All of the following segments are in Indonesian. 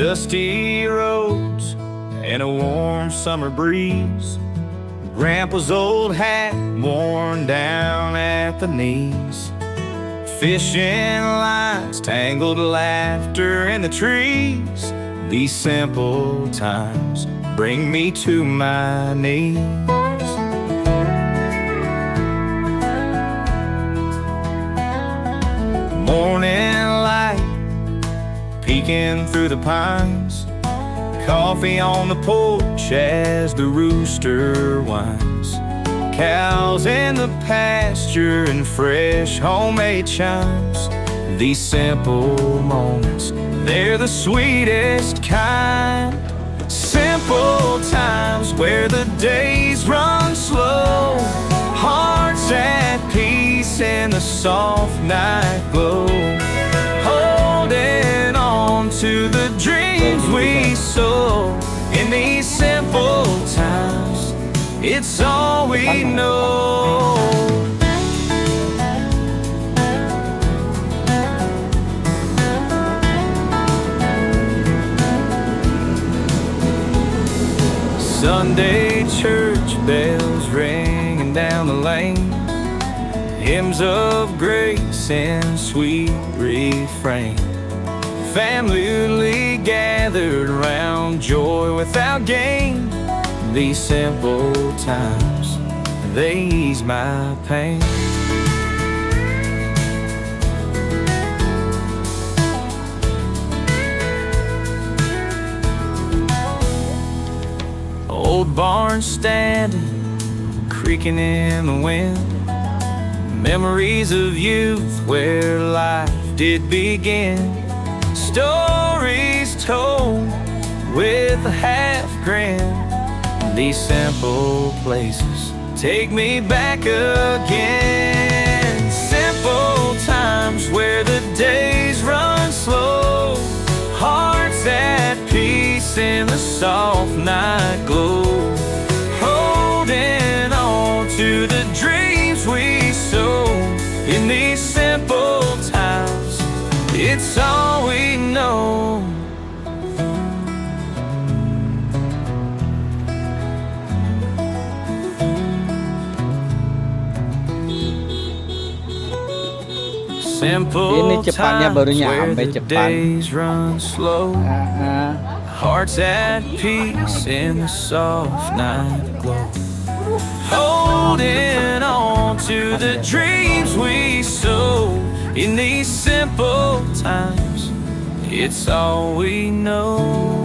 Dusty roads and a warm summer breeze, Grandpa's old hat worn down at the knees, fishing lines, tangled laughter in the trees. These simple times bring me to my knees. Morning light peeking through the pines, coffee on the porch as the rooster whines, cows in the pasture and fresh homemade chimes. These simple moments, they're the sweetest kind. Simple times where the days run slow, hearts at peace in the soft night glow, holding on to the dreams we sow. In these simple times, it's all we know. Sunday church bells ringing down the lane, hymns of grace and sweet refrain, family gathered around joy without gain. These simple times, they ease my pain. Old barn standing, creaking in the wind, memories of youth where life did begin. Stories told with a half grin. These simple places take me back again. Simple times where the days run slow, hearts at peace in the soft night glow, holding on to the dreams we sow. In these simple times, it's all we know. Simple times where the days run slow, hearts at peace in the soft night glow, holding on to the dreams we sow. In these simple times, it's all we know.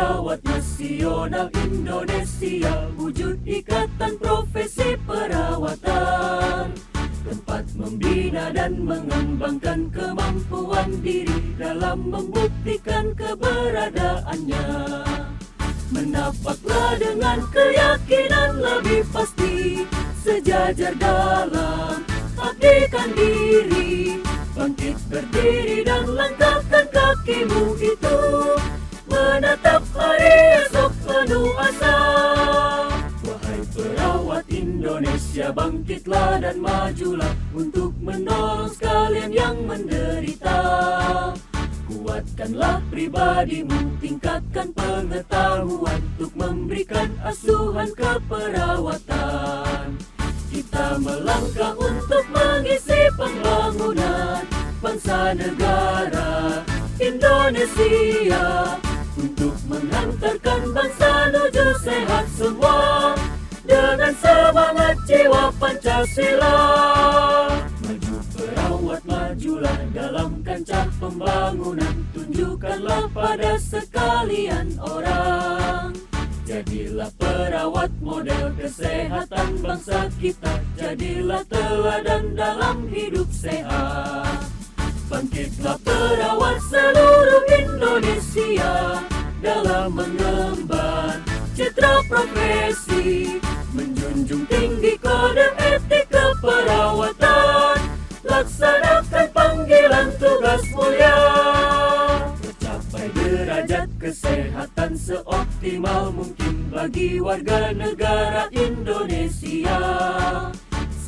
perawat nasional Indonesia, wujud ikatan profesi perawatan, tempat membina dan mengembangkan kemampuan diri dalam membuktikan keberadaannya. Menapaklah dengan keyakinan lebih pasti, sejajar dalam abdikan diri, bangkit berdiri dan langkahkan kakimu itu, menatap hari esok penuh asa. Wahai perawat Indonesia, bangkitlah dan majulah untuk menolong sekalian yang menderita. Kuatkanlah pribadimu, tingkatkan pengetahuan untuk memberikan asuhan keperawatan. Kita melangkah untuk mengisi pembangunan bangsa negara Indonesia, untuk menghantarkan bangsa menuju sehat semua dengan semangat jiwa Pancasila. Maju perawat, majulah dalam kancah pembangunan, tunjukkanlah pada sekalian orang. Jadilah perawat model kesehatan bangsa kita, jadilah teladan dalam hidup sehat. Bangkitlah perawat seluruh Indonesia dalam mengemban citra profesi, menjunjung tinggi kode etik keperawatan, laksanakan panggilan tugas mulia, tercapai derajat kesehatan seoptimal mungkin bagi warga negara Indonesia.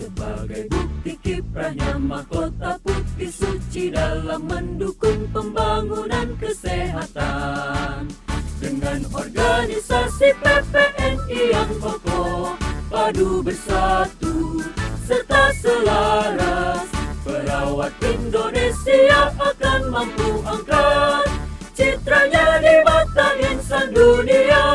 Sebagai bukti kiprahnya mahkota putih suci dalam mendukung pembangunan kesehatan. Dengan organisasi PPNI yang kokoh, padu bersatu serta selaras, perawat Indonesia akan mampu angkat citranya di mata insan dunia.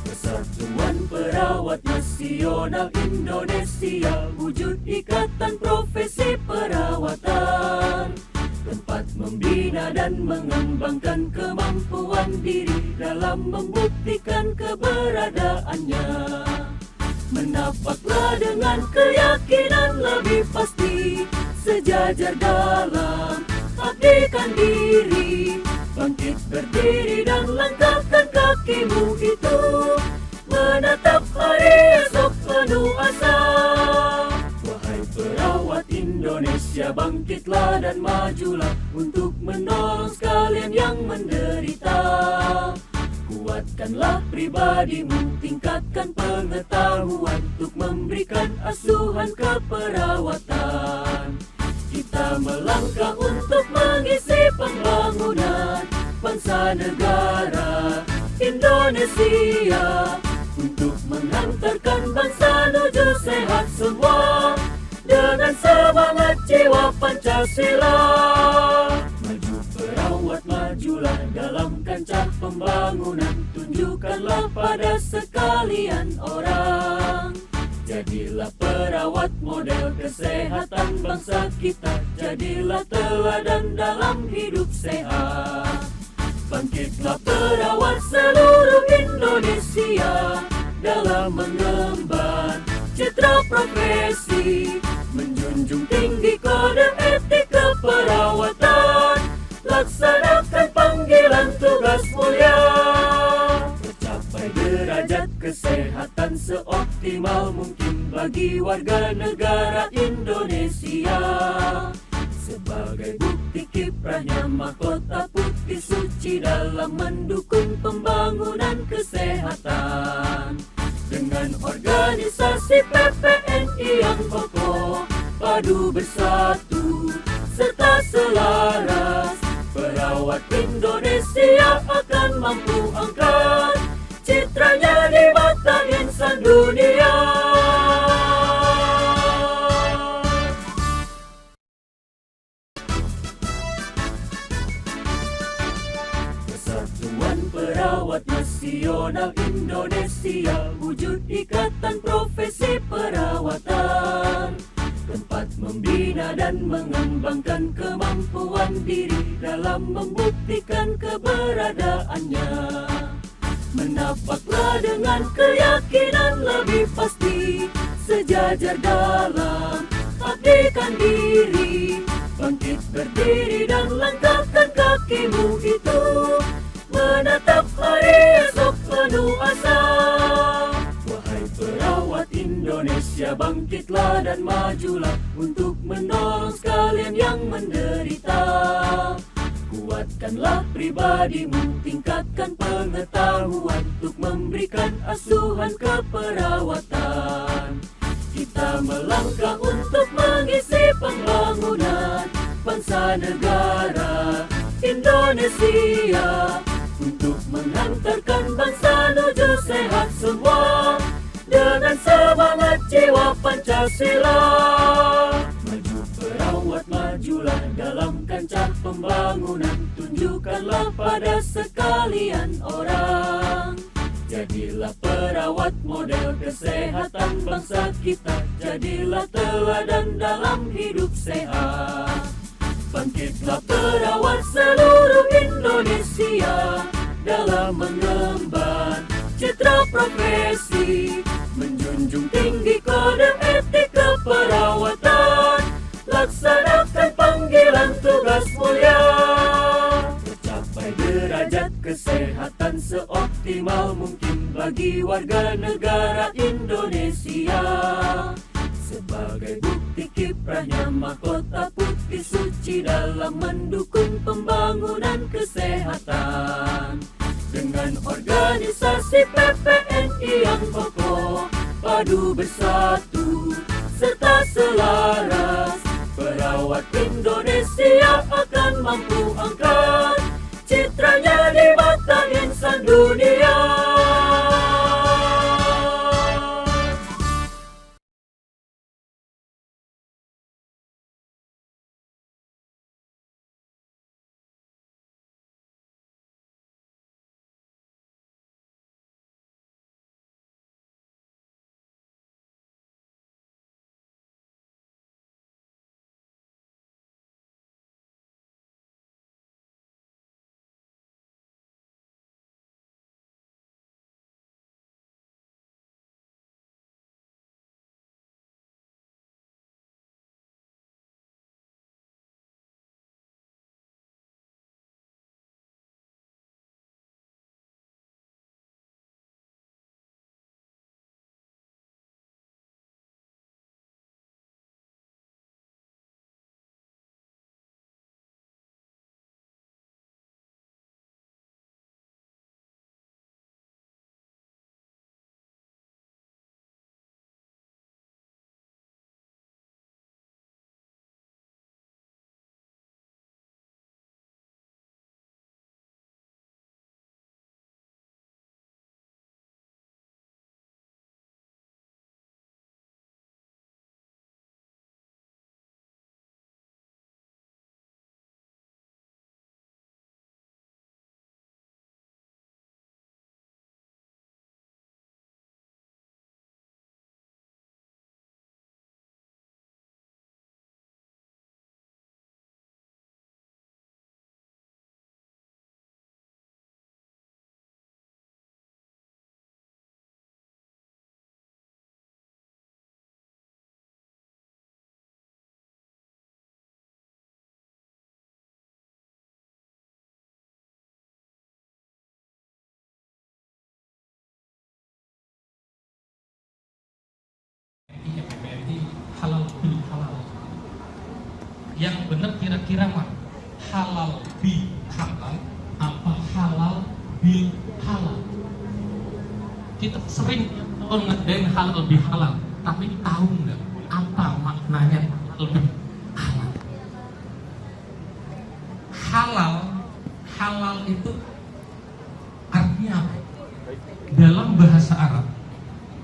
Persatuan Perawat Nasional Indonesia, wujud ikatan profesi perawatan, tempat membina dan mengembangkan kemampuan diri dalam membuktikan keberadaannya. Menapaklah dengan keyakinan lebih pasti, sejajar dalam abdikan diri, bangkit berdiri dan langkahkan kakimu itu, menatap hari esok penuh asa. Wahai perawat Indonesia, bangkitlah dan majulah untuk menolong sekalian yang menderita. Kuatkanlah pribadimu, tingkatkan pengetahuan untuk memberikan asuhan keperawatan. Kita melangkah untuk mengisi pembangunan bangsa negara Indonesia, untuk menghantarkan bangsa menuju sehat semua dengan semangat jiwa Pancasila. Maju perawat, majulah dalam kancah pembangunan, tunjukkanlah pada sekalian orang. Jadilah perawat model kesehatan bangsa kita, jadilah teladan dalam hidup sehat. Bangkitlah perawat seluruh Indonesia dalam mengemban citra profesi, menjunjung tinggi kode etik keperawatan, laksanakan panggilan tugas mulia, tercapai derajat kesehatan seoptimal mungkin bagi warga negara Indonesia. Sebagai bukti kiprahnya mahkota putih suci dalam mendukung pembangunan kesehatan. Dengan organisasi PPNI yang kokoh, padu bersatu serta selaras, perawat Indonesia akan mampu angkat citranya di mata insan dunia. Persatuan Perawat Nasional Indonesia, wujud ikatan profesi perawatan, tempat membina membina dan mengembangkan kemampuan diri dalam membuktikan keberadaannya. Menapaklah dengan keyakinan lebih pasti, sejajar dalam abdikan diri. Bangkit berdiri dan langkahkan kakimu itu, menatap hari esok penuh asa. Wahai perawat Indonesia, bangkitlah dan majulah untuk menolong sekalian yang menderita. Kuatkanlah pribadimu, tingkatkan pengetahuan untuk memberikan asuhan keperawatan. Kita melangkah untuk mengisi pembangunan bangsa negara Indonesia, untuk menghantarkan bangsa menuju sehat semua dengan semangat jiwa Pancasila. Maju perawat, majulah dalam kancah pembangunan, tunjukkanlah pada sekalian orang. Jadilah perawat model kesehatan bangsa kita, jadilah teladan dalam hidup sehat. Bangkitlah perawat seluruh Indonesia dalam mengemban citra profesi, menjunjung tinggi kode etik keperawatan, laksanakan panggilan tugas mulia. Capai derajat kesehatan seoptimal mungkin bagi warga negara Indonesia. Sebagai bukti kiprahnya mahkota putih suci dalam mendukung pembangunan kesehatan. Dengan organisasi PPNI yang kokoh, padu bersatu serta selaras, perawat Indonesia akan mampu angkat citranya di mata insan dunia. Halal bil halal. Yang benar kira-kira mah halal bil halal apa halal bil halal? Kita sering ngedein halal bil halal, tapi tahu nggak apa maknanya lebih halal? Halal itu artinya apa? Dalam bahasa Arab,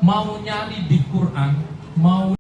mau nyari di Quran, mau